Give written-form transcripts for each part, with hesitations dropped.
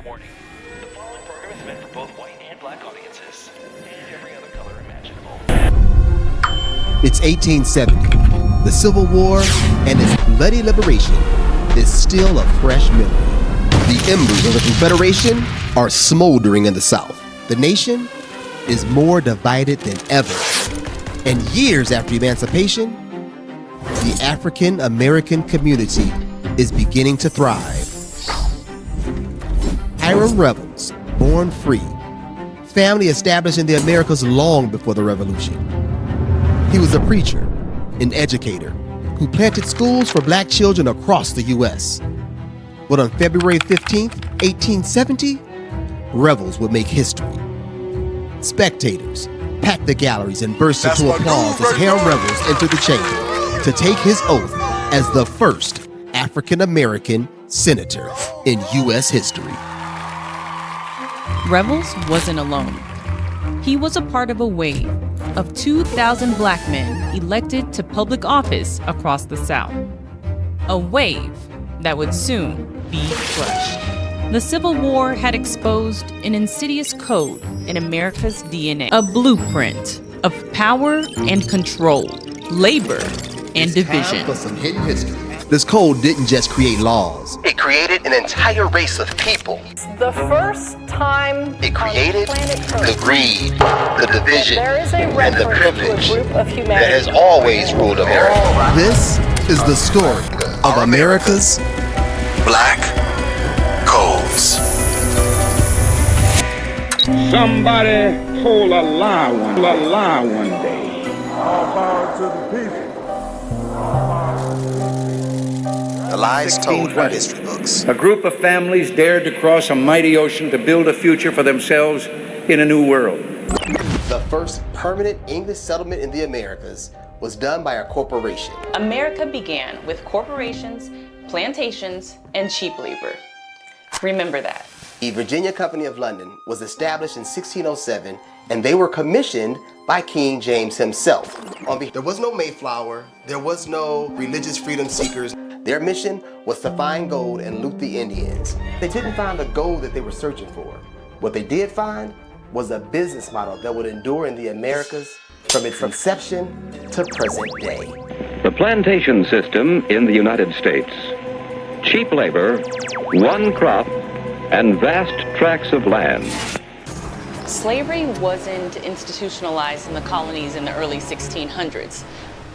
Trigger warning. The following program is meant for both white and black audiences, and every other color imaginable. It's 1870. The Civil War and its bloody liberation is still a fresh memory. The embers of the Confederation are smoldering in the South. The nation is more divided than ever. And years after emancipation, the African American community is beginning to thrive. Hiram Revels, born free, family established in the Americas long before the Revolution. He was a preacher, an educator, who planted schools for black children across the U.S. But on February 15th, 1870, Revels would make history. Spectators packed the galleries and burst into applause as Hiram Revels entered the chamber to take his oath as the first African-American senator in U.S. history. Revels wasn't alone. He was a part of a wave of 2,000 black men elected to public office across the South. A wave that would soon be crushed. The Civil War had exposed an insidious code in America's DNA, a blueprint of power and control, labor and division. Time for some hidden history. This code didn't just create laws. It created an entire race of people. The first time It created on planet the Earth, greed, the division, there is a and the reference privilege to a group of that humanity. has always ruled America. This is the story of America's Black Codes. Somebody told a lie one day. All power to the people. The lies told in history books. A group of families dared to cross a mighty ocean to build a future for themselves in a new world. The first permanent English settlement in the Americas was done by a corporation. America began with corporations, plantations, and cheap labor. Remember that. The Virginia Company of London was established in 1607, and they were commissioned by King James himself. There was no Mayflower, there was no religious freedom seekers. Their mission was to find gold and loot the Indians. They didn't find the gold that they were searching for. What they did find was a business model that would endure in the Americas from its inception to present day. The plantation system in the United States. Cheap labor, one crop, and vast tracts of land. Slavery wasn't institutionalized in the colonies in the early 1600s,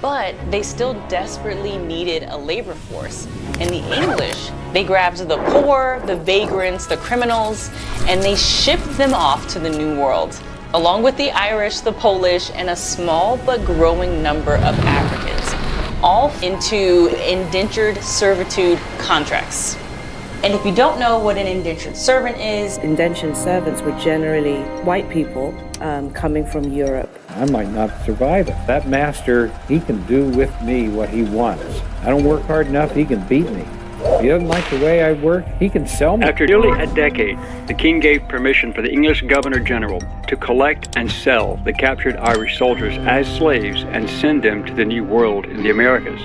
but they still desperately needed a labor force. And the English, they grabbed the poor, the vagrants, the criminals, and they shipped them off to the New World, along with the Irish, the Polish, and a small but growing number of Africans, all into indentured servitude contracts. And if you don't know what an indentured servant is, indentured servants were generally white people coming from Europe. I might not survive it. That master, he can do with me what he wants. I don't work hard enough, he can beat me. If he doesn't like the way I work, he can sell me. After nearly a decade, the king gave permission for the English Governor General to collect and sell the captured Irish soldiers as slaves and send them to the New World in the Americas.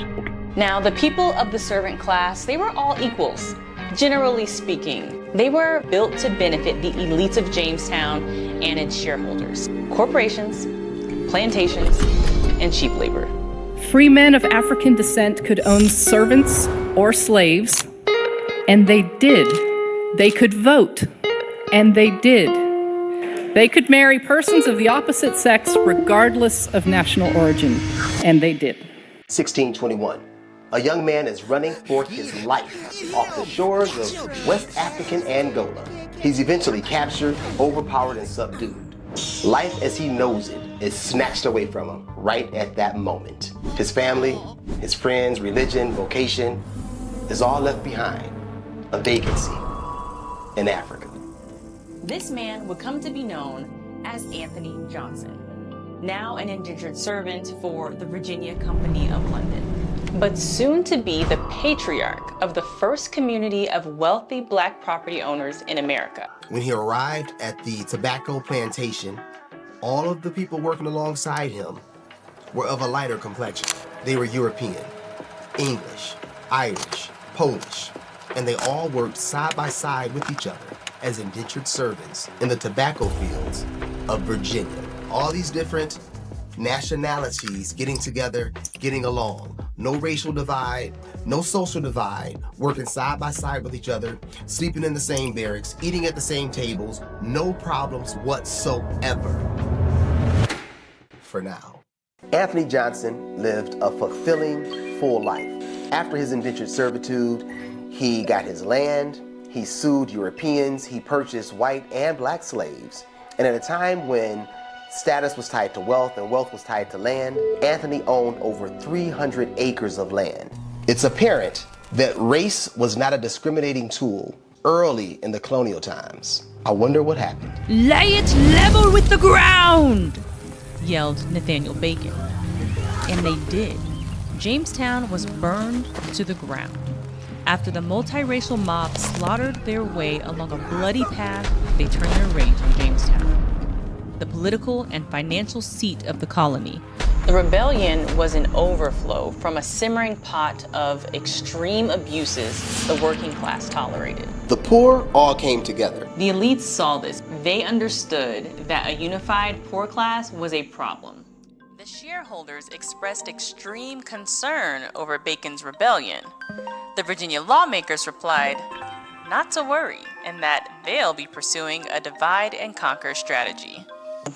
now the people of the servant class, they were all equals. Generally speaking, they were built to benefit the elites of Jamestown and its shareholders, corporations, plantations, and cheap labor. Free men of African descent could own servants or slaves, and they did. They could vote, and they did. They could marry persons of the opposite sex regardless of national origin, and they did. 1621. A young man is running for his life off the shores of West African Angola. He's eventually captured, overpowered, and subdued. Life as he knows it is snatched away from him right at that moment. His family, his friends, religion, vocation is all left behind. A vacancy in Africa. This man would come to be known as Anthony Johnson, now an indentured servant for the Virginia Company of London, but soon to be the patriarch of the first community of wealthy black property owners in America. When he arrived at the tobacco plantation, all of the people working alongside him were of a lighter complexion. They were European, English, Irish, Polish, and they all worked side by side with each other as indentured servants in the tobacco fields of Virginia. All these different nationalities getting together, getting along. No racial divide, no social divide, working side by side with each other, sleeping in the same barracks, eating at the same tables, no problems whatsoever. For now. Anthony Johnson lived a fulfilling, full life. After his indentured servitude, he got his land, he sued Europeans, he purchased white and black slaves. And at a time when status was tied to wealth and wealth was tied to land, Anthony owned over 300 acres of land. It's apparent that race was not a discriminating tool early in the colonial times. I wonder what happened. Lay it level with the ground, yelled Nathaniel Bacon. And they did. Jamestown was burned to the ground. After the multiracial mob slaughtered their way along a bloody path, they turned their rage on Jamestown, the political and financial seat of the colony. The rebellion was an overflow from a simmering pot of extreme abuses the working class tolerated. The poor all came together. The elites saw this. They understood that a unified poor class was a problem. The shareholders expressed extreme concern over Bacon's rebellion. The Virginia lawmakers replied, not to worry, and that they'll be pursuing a divide and conquer strategy.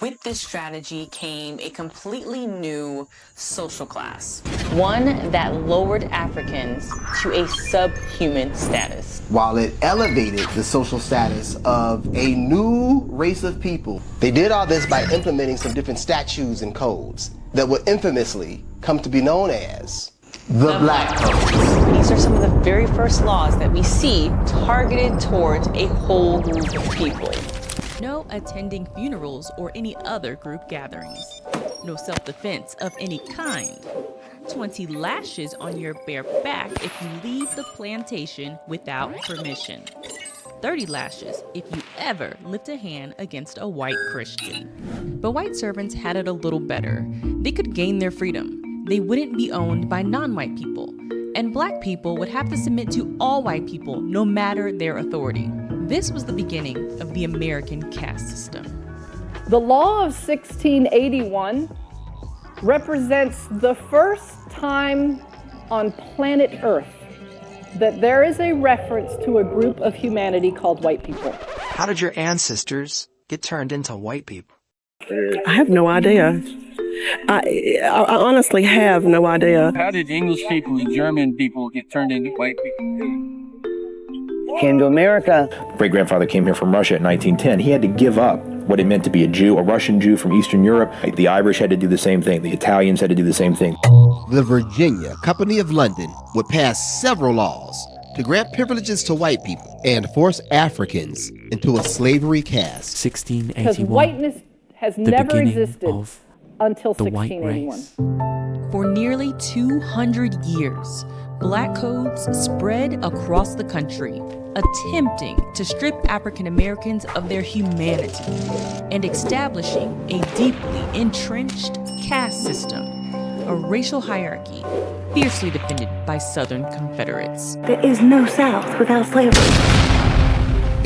With this strategy came a completely new social class, one that lowered Africans to a subhuman status. While it elevated the social status of a new race of people, they did all this by implementing some different statutes and codes that would infamously come to be known as the Black Codes. These are some of the very first laws that we see targeted towards a whole group of people. No attending funerals or any other group gatherings. No self-defense of any kind. 20 lashes on your bare back if you leave the plantation without permission. 30 lashes if you ever lift a hand against a white Christian. But white servants had it a little better. They could gain their freedom. They wouldn't be owned by non-white people. And black people would have to submit to all white people, no matter their authority. This was the beginning of the American caste system. The law of 1681 represents the first time on planet Earth that there is a reference to a group of humanity called white people. How did your ancestors get turned into white people? I have no idea. I honestly have no idea. How did English people and German people get turned into white people? Came to America. Great-grandfather came here from Russia in 1910. He had to give up what it meant to be a Jew, a Russian Jew from Eastern Europe. The Irish had to do the same thing. The Italians had to do the same thing. The Virginia Company of London would pass several laws to grant privileges to white people and force Africans into a slavery caste. 1681. Because whiteness has never existed until 1681. For nearly 200 years, black codes spread across the country, attempting to strip African Americans of their humanity and establishing a deeply entrenched caste system, a racial hierarchy fiercely defended by Southern Confederates. There is no South without slavery.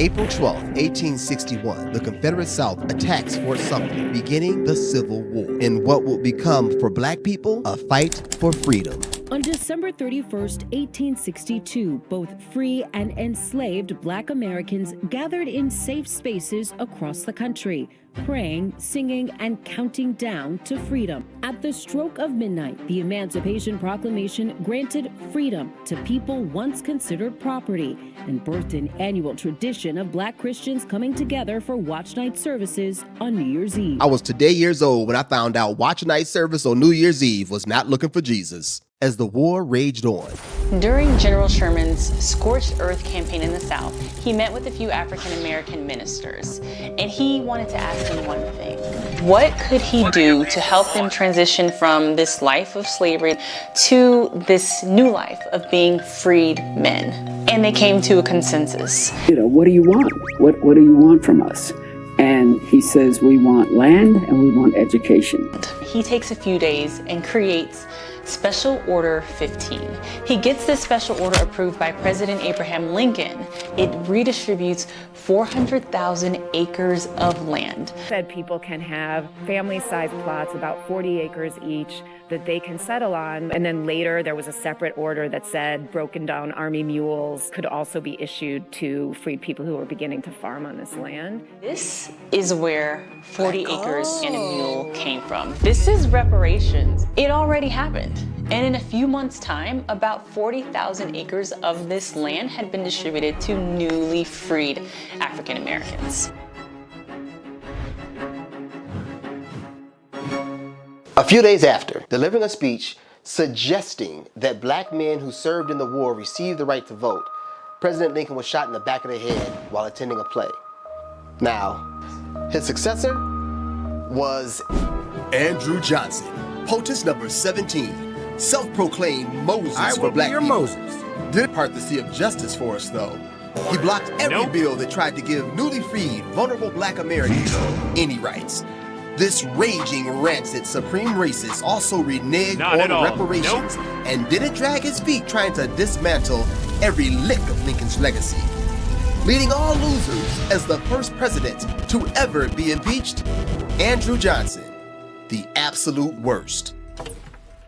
April 12, 1861, the Confederate South attacks Fort Sumter, beginning the Civil War in what would become for black people a fight for freedom. On December 31st, 1862, both free and enslaved black Americans gathered in safe spaces across the country, praying, singing, and counting down to freedom. At the stroke of midnight, the Emancipation Proclamation granted freedom to people once considered property and birthed an annual tradition of black Christians coming together for watch night services on New Year's Eve. I was today years old when I found out watch night service on New Year's Eve was not looking for Jesus. As the war raged on. During General Sherman's Scorched Earth campaign in the South, he met with a few African-American ministers, and he wanted to ask them one thing. What could he do to help them transition from this life of slavery to this new life of being freed men? And they came to a consensus. What do you want? What do you want from us? And he says, we want land and we want education. He takes a few days and creates Special Order 15. He gets this special order approved by President Abraham Lincoln. It redistributes 400,000 acres of land. Said people can have family-sized plots, about 40 acres each, that they can settle on. And then later there was a separate order that said broken down army mules could also be issued to freed people who were beginning to farm on this land. This is where 40 acres and a mule came from. This is reparations. It already happened. And in a few months' time, about 40,000 acres of this land had been distributed to newly freed African Americans. A few days after, delivering a speech suggesting that black men who served in the war received the right to vote, President Lincoln was shot in the back of the head while attending a play. Now, his successor was Andrew Johnson, POTUS number 17, self-proclaimed Moses for black people. Moses. Did part the sea of justice for us, though. He blocked every bill that tried to give newly freed, vulnerable black Americans any rights. This raging, rancid, supreme racist also reneged on reparations and didn't drag his feet trying to dismantle every lick of Lincoln's legacy. Leading all losers as the first president to ever be impeached, Andrew Johnson, the absolute worst.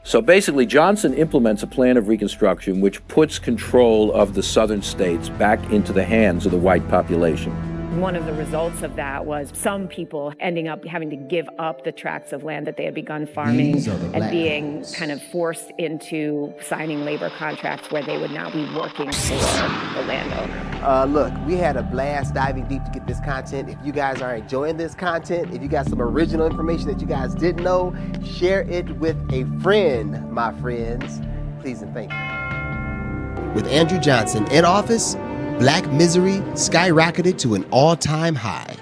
So basically, Johnson implements a plan of Reconstruction which puts control of the southern states back into the hands of the white population. One of the results of that was some people ending up having to give up the tracts of land that they had begun farming and being kind of forced into signing labor contracts where they would now be working for the landowner. Look, we had a blast diving deep to get this content. If you guys are enjoying this content, if you got some original information that you guys didn't know, share it with a friend, my friends. Please and thank you. With Andrew Johnson in office, black misery skyrocketed to an all-time high.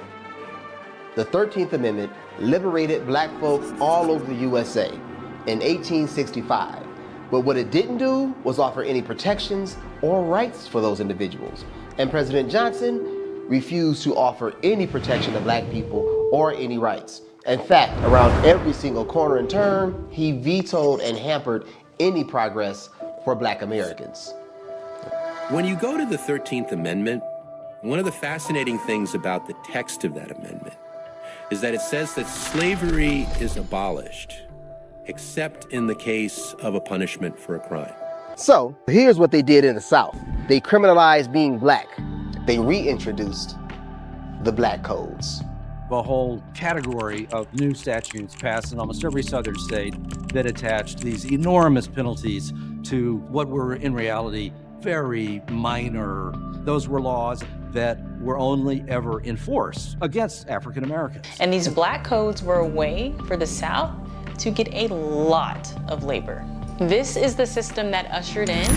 The 13th Amendment liberated black folk all over the USA in 1865. But what it didn't do was offer any protections or rights for those individuals. And President Johnson refused to offer any protection to black people or any rights. In fact, around every single corner and turn, he vetoed and hampered any progress for black Americans. When you go to the 13th Amendment, one of the fascinating things about the text of that amendment is that it says that slavery is abolished, except in the case of a punishment for a crime. So, here's what they did in the South. They criminalized being black. They reintroduced the black codes. A whole category of new statutes passed in almost every southern state that attached these enormous penalties to what were in reality very minor. Those were laws that were only ever enforced against African Americans. And these black codes were a way for the South to get a lot of labor. This is the system that ushered in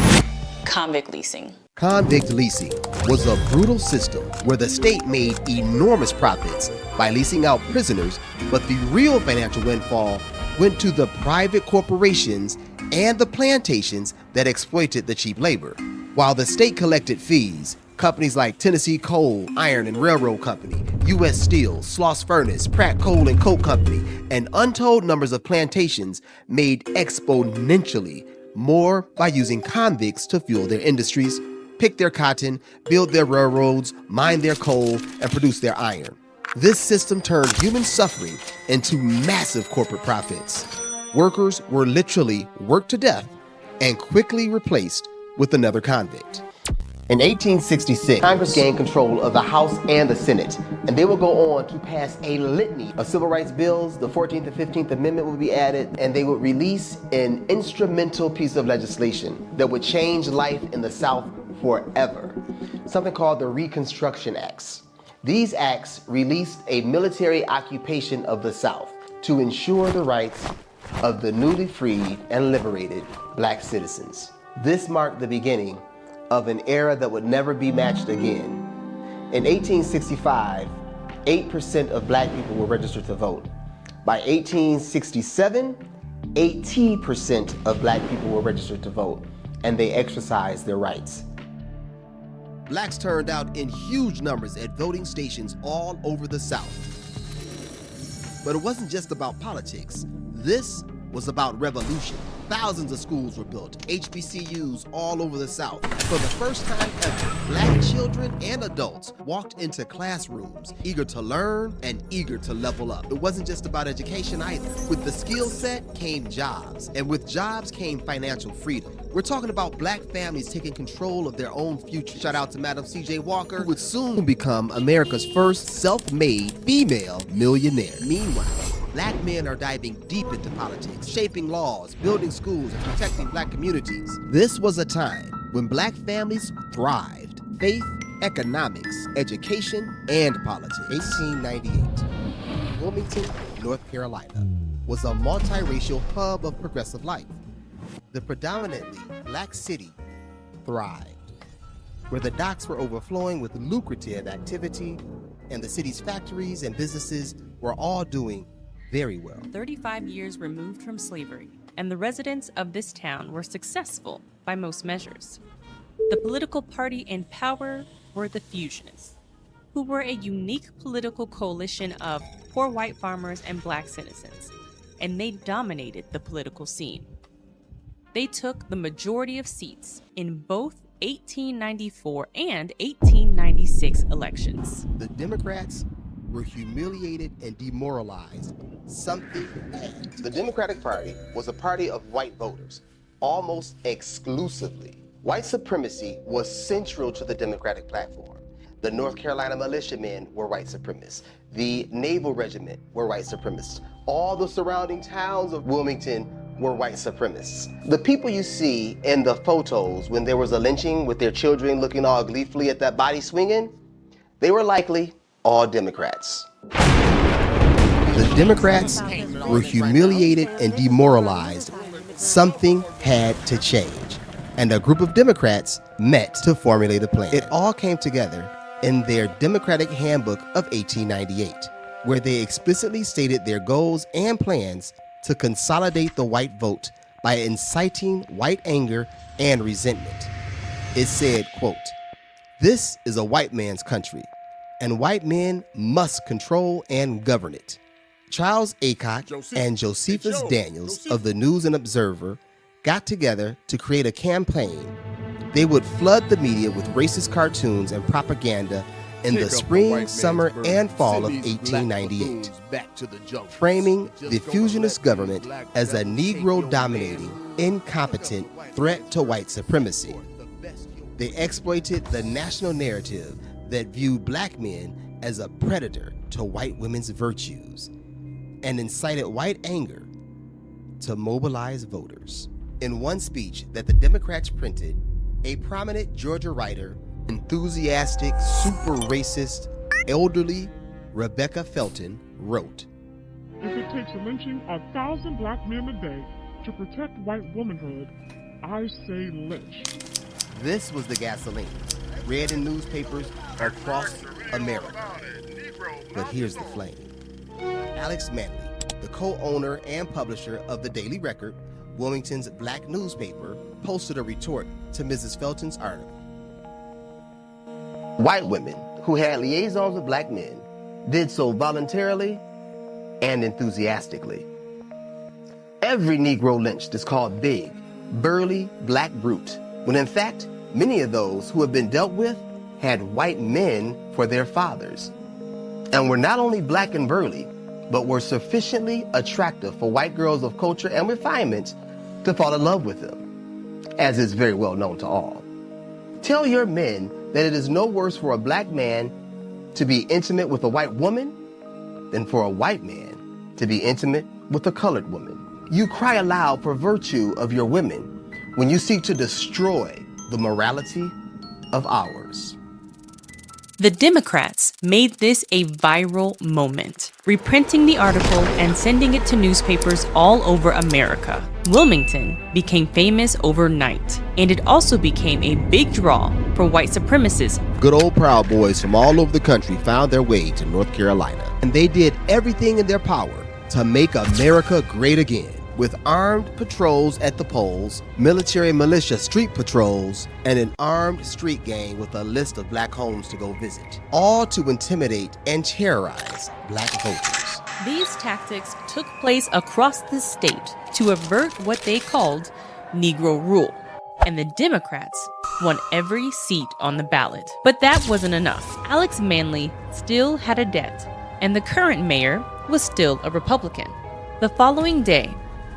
convict leasing. Convict leasing was a brutal system where the state made enormous profits by leasing out prisoners, but the real financial windfall went to the private corporations and the plantations that exploited the cheap labor. While the state collected fees, companies like Tennessee Coal, Iron and Railroad Company, U.S. Steel, Sloss Furnace, Pratt Coal and Coke Company, and untold numbers of plantations made exponentially more by using convicts to fuel their industries, pick their cotton, build their railroads, mine their coal, and produce their iron. This system turned human suffering into massive corporate profits. Workers were literally worked to death and quickly replaced with another convict. In 1866, Congress gained control of the House and the Senate, and they will go on to pass a litany of civil rights bills. The 14th and 15th Amendment would be added, and they would release an instrumental piece of legislation that would change life in the South forever, something called the Reconstruction Acts. These acts released a military occupation of the South to ensure the rights of the newly freed and liberated black citizens. This marked the beginning of an era that would never be matched again. In 1865, 8% of black people were registered to vote. By 1867, 80% of black people were registered to vote, and they exercised their rights. Blacks turned out in huge numbers at voting stations all over the South. But it wasn't just about politics. This was about revolution. Thousands of schools were built, HBCUs all over the South. For the first time ever, black children and adults walked into classrooms, eager to learn and eager to level up. It wasn't just about education either. With the skill set came jobs, and with jobs came financial freedom. We're talking about black families taking control of their own future. Shout out to Madam C.J. Walker, who would soon become America's first self-made female millionaire. Meanwhile, black men are diving deep into politics, shaping laws, building schools, and protecting black communities. This was a time when black families thrived. Faith, economics, education, and politics. 1898. Wilmington, North Carolina, was a multiracial hub of progressive life. The predominantly black city thrived, where the docks were overflowing with lucrative activity, and the city's factories and businesses were all doing very well. 35 years removed from slavery, and the residents of this town were successful by most measures. The political party in power were the Fusionists, who were a unique political coalition of poor white farmers and black citizens, and they dominated the political scene. They took the majority of seats in both 1894 and 1896 elections. The Democrats were humiliated and demoralized. Something happened. The Democratic Party was a party of white voters, almost exclusively. White supremacy was central to the Democratic platform. The North Carolina militiamen were white supremacists. The Naval Regiment were white supremacists. All the surrounding towns of Wilmington were white supremacists. The people you see in the photos when there was a lynching with their children looking all gleefully at that body swinging, they were likely all Democrats. The Democrats were humiliated and demoralized. Something had to change, and a group of Democrats met to formulate a plan. It all came together in their Democratic Handbook of 1898, where they explicitly stated their goals and plans to consolidate the white vote by inciting white anger and resentment. It said, quote, "This is a white man's country, and white men must control and govern it." Charles Aycock and Josephus Daniels of the News and Observer got together to create a campaign. They would flood the media with racist cartoons and propaganda in the spring, summer, and fall of 1898, framing the Fusionist government as a Negro-dominating, incompetent threat to white supremacy. They exploited the national narrative that viewed black men as a predator to white women's virtues and incited white anger to mobilize voters. In one speech that the Democrats printed, a prominent Georgia writer, enthusiastic, super racist, elderly Rebecca Felton wrote, "If it takes lynching 1,000 black men a day to protect white womanhood, I say lynch." This was the gasoline, read in newspapers across America. But here's the flame. Alex Manley, the co-owner and publisher of the Daily Record, Wilmington's black newspaper, posted a retort to Mrs. Felton's article. White women who had liaisons with black men did so voluntarily and enthusiastically. Every Negro lynched is called big, burly, black brute, when in fact, many of those who have been dealt with had white men for their fathers, and were not only black and burly, but were sufficiently attractive for white girls of culture and refinement to fall in love with them, as is very well known to all. Tell your men that it is no worse for a black man to be intimate with a white woman than for a white man to be intimate with a colored woman. You cry aloud for virtue of your women when you seek to destroy the morality of ours. The Democrats made this a viral moment, reprinting the article and sending it to newspapers all over America. Wilmington became famous overnight, and it also became a big draw for white supremacists. Good old Proud Boys from all over the country found their way to North Carolina, and they did everything in their power to make America great again. With armed patrols at the polls, military militia street patrols, and an armed street gang with a list of black homes to go visit, all to intimidate and terrorize black voters. These tactics took place across the state to avert what they called Negro rule, and the Democrats won every seat on the ballot. But that wasn't enough. Alex Manly still had a debt, and the current mayor was still a Republican. The following day,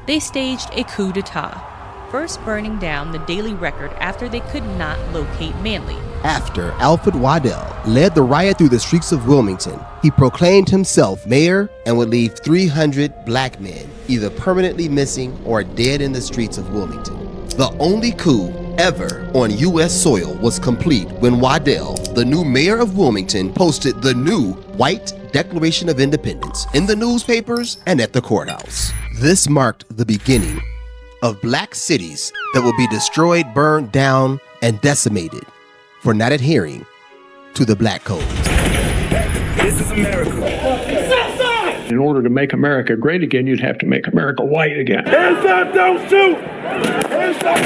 they staged a coup d'etat, first burning down the Daily Record after they could not locate Manly. After Alfred Waddell led the riot through the streets of Wilmington, he proclaimed himself mayor and would leave 300 black men either permanently missing or dead in the streets of Wilmington. The only coup ever on U.S. soil was complete when Waddell, the new mayor of Wilmington, posted the new White Declaration of Independence in the newspapers and at the courthouse. This marked the beginning of black cities that would be destroyed, burned down, and decimated for not adhering to the black code. This is America. In order to make America great again, you'd have to make America white again. Hands up, don't shoot! Hands up!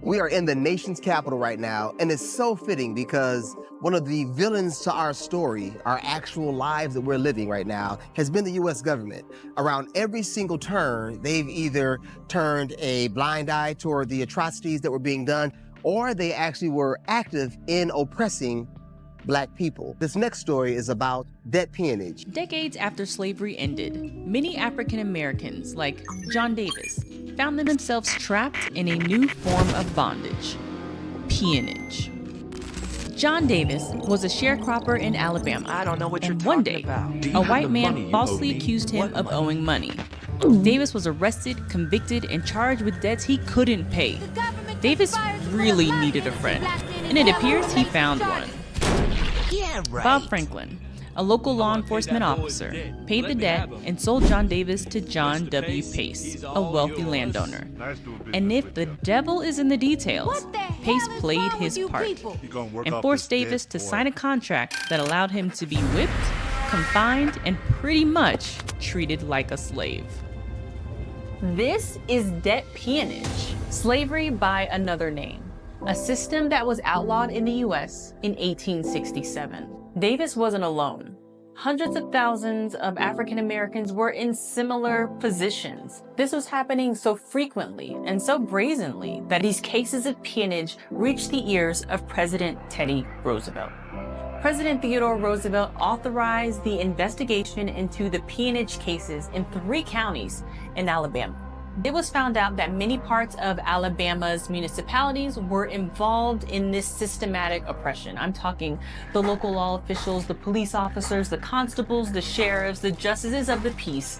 We are in the nation's capital right now, and it's so fitting because one of the villains to our story, our actual lives that we're living right now, has been the U.S. government. Around every single turn, they've either turned a blind eye toward the atrocities that were being done, or they actually were active in oppressing black people. This next story is about debt peonage. Decades after slavery ended, many African Americans, like John Davis, found themselves trapped in a new form of bondage: peonage. John Davis was a sharecropper in Alabama. I don't know what you're talking about. One day, a white man falsely accused him of owing money. Davis was arrested, convicted, and charged with debts he couldn't pay. Davis really needed a friend, and it appears he found one. Bob Franklin, a local law enforcement officer, paid the debt and sold John Davis to John W. Pace, a wealthy landowner. And if the devil is in the details, Pace played his part and forced Davis to sign a contract that allowed him to be whipped, confined, and pretty much treated like a slave. This is debt peonage, slavery by another name, a system that was outlawed in the U.S. in 1867. Davis wasn't alone. Hundreds of thousands of African Americans were in similar positions. This was happening so frequently and so brazenly that these cases of peonage reached the ears of President Teddy Roosevelt. President Theodore Roosevelt authorized the investigation into the peonage cases in 3 counties in Alabama. It was found out that many parts of Alabama's municipalities were involved in this systematic oppression. I'm talking the local law officials, the police officers, the constables, the sheriffs, the justices of the peace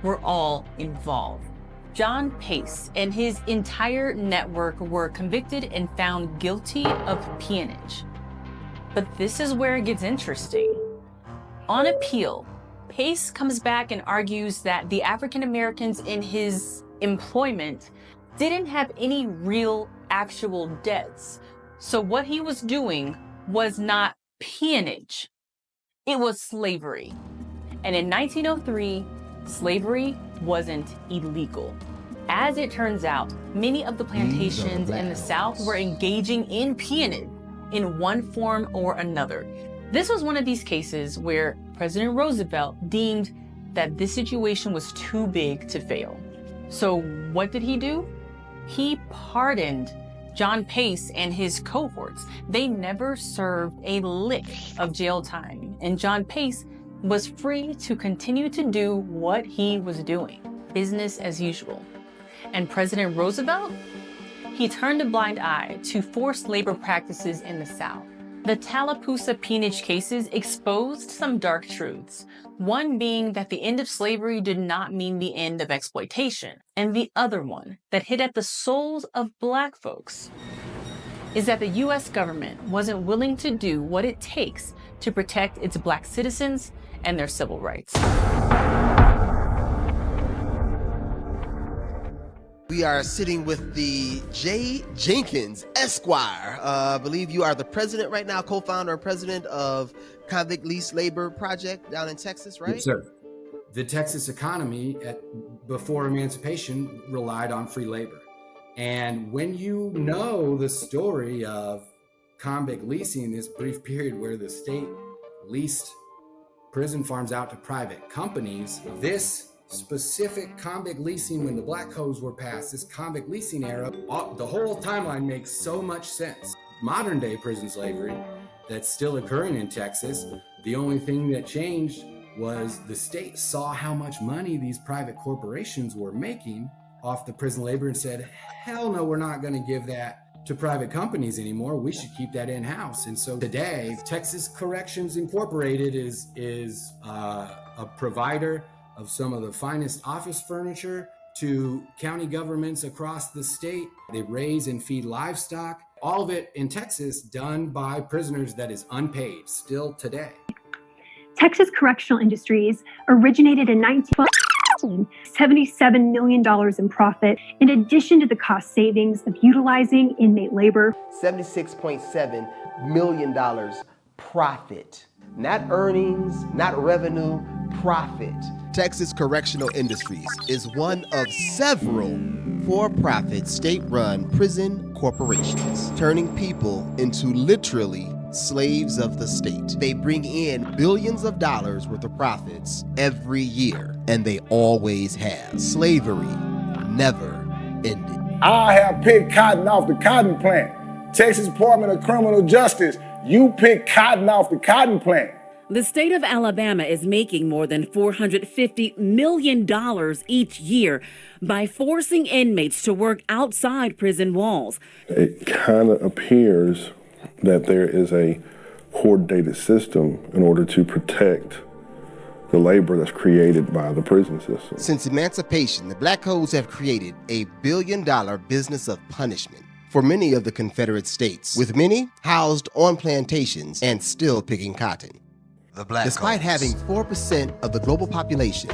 were all involved. John Pace and his entire network were convicted and found guilty of peonage. But this is where it gets interesting. On appeal, Pace comes back and argues that the African Americans in his employment didn't have any real actual debts. So what he was doing was not peonage, it was slavery. And in 1903, slavery wasn't illegal. As it turns out, many of the plantations in the South were engaging in peonage in one form or another. This was one of these cases where President Roosevelt deemed that this situation was too big to fail. So what did he do? He pardoned John Pace and his cohorts. They never served a lick of jail time, and John Pace was free to continue to do what he was doing, business as usual. And President Roosevelt? He turned a blind eye to forced labor practices in the South. The Tallapoosa peonage cases exposed some dark truths, one being that the end of slavery did not mean the end of exploitation, and the other one that hit at the souls of black folks is that the U.S. government wasn't willing to do what it takes to protect its black citizens and their civil rights. We are sitting with the J. Jenkins, Esquire. I believe you are the president right now, co-founder and president of Convict Lease Labor Project down in Texas, right? Yes, sir. The Texas economy before emancipation relied on free labor. And when you know the story of convict leasing, this brief period where the state leased prison farms out to private companies. This specific convict leasing, when the black codes were passed, this convict leasing era, the whole timeline makes so much sense. Modern day prison slavery that's still occurring in Texas, the only thing that changed was the state saw how much money these private corporations were making off the prison labor and said, hell no, we're not going to give that to private companies anymore. We should keep that in-house. And so today, Texas Corrections Incorporated is a provider of some of the finest office furniture to county governments across the state. They raise and feed livestock. All of it in Texas done by prisoners that is unpaid still today. Texas Correctional Industries originated in 1912, $77 million in profit, in addition to the cost savings of utilizing inmate labor. $76.7 million profit. Not earnings, not revenue, profit. Texas Correctional Industries is one of several for-profit state-run prison corporations, turning people into literally slaves of the state. They bring in billions of dollars worth of profits every year, and they always have. Slavery never ended. I have picked cotton off the cotton plant. Texas Department of Criminal Justice, you pick cotton off the cotton plant. The state of Alabama is making more than $450 million each year by forcing inmates to work outside prison walls. It kind of appears that there is a coordinated system in order to protect the labor that's created by the prison system. Since emancipation, the Black Codes have created a billion-dollar business of punishment for many of the Confederate states, with many housed on plantations and still picking cotton. Despite having 4% of the global population,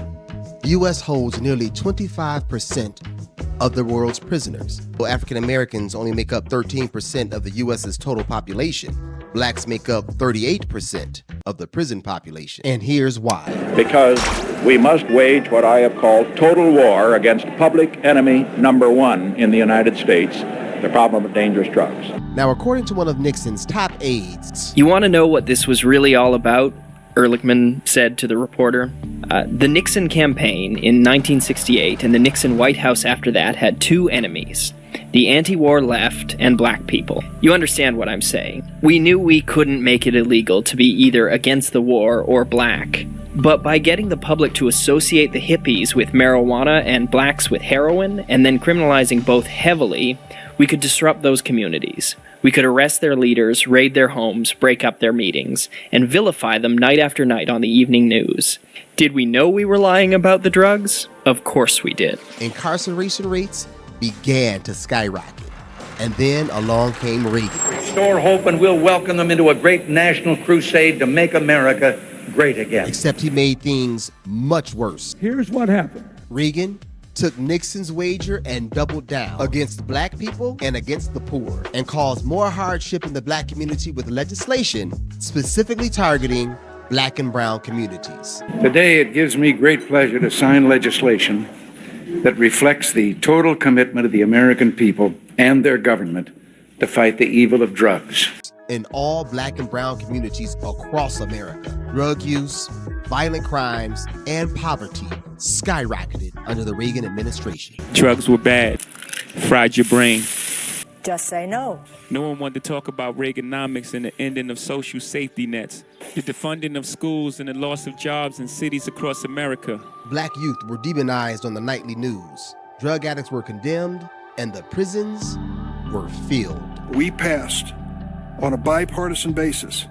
the U.S. holds nearly 25% of the world's prisoners. Though African Americans only make up 13% of the U.S.'s total population, blacks make up 38% of the prison population. And here's why. Because we must wage what I have called total war against public enemy number one in the United States, the problem of dangerous drugs. Now, according to one of Nixon's top aides, "You want to know what this was really all about?" Ehrlichman said to the reporter. The Nixon campaign in 1968 and the Nixon White House after that had two enemies, the anti-war left and black people. You understand what I'm saying. We knew we couldn't make it illegal to be either against the war or black. But by getting the public to associate the hippies with marijuana and blacks with heroin, and then criminalizing both heavily, we could disrupt those communities. We could arrest their leaders, raid their homes, break up their meetings, and vilify them night after night on the evening news. Did we know we were lying about the drugs? Of course we did. Incarceration rates began to skyrocket. And then along came Reagan. Restore hope, and we'll welcome them into a great national crusade to make America great again. Except he made things much worse. Here's what happened. Reagan took Nixon's wager and doubled down against black people and against the poor, and caused more hardship in the black community with legislation specifically targeting black and brown communities. Today, it gives me great pleasure to sign legislation that reflects the total commitment of the American people and their government to fight the evil of drugs. In all black and brown communities across America, drug use, violent crimes, and poverty skyrocketed under the Reagan administration. Drugs were bad, fried your brain. Just say no. No one wanted to talk about Reaganomics and the ending of social safety nets, the defunding of schools and the loss of jobs in cities across America. Black youth were demonized on the nightly news. Drug addicts were condemned, and the prisons were filled. We passed, on a bipartisan basis,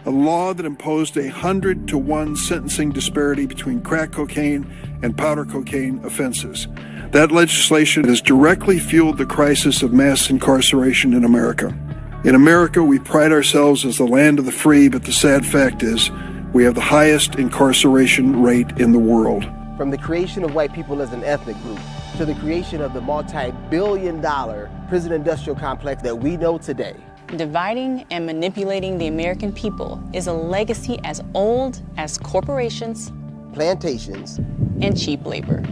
a law that imposed 100-to-1 sentencing disparity between crack cocaine and powder cocaine offenses. That legislation has directly fueled the crisis of mass incarceration in America. In America, we pride ourselves as the land of the free, but the sad fact is we have the highest incarceration rate in the world. From the creation of white people as an ethnic group to the creation of the multi-billion-dollar prison industrial complex that we know today, dividing and manipulating the American people is a legacy as old as corporations, plantations, and cheap labor.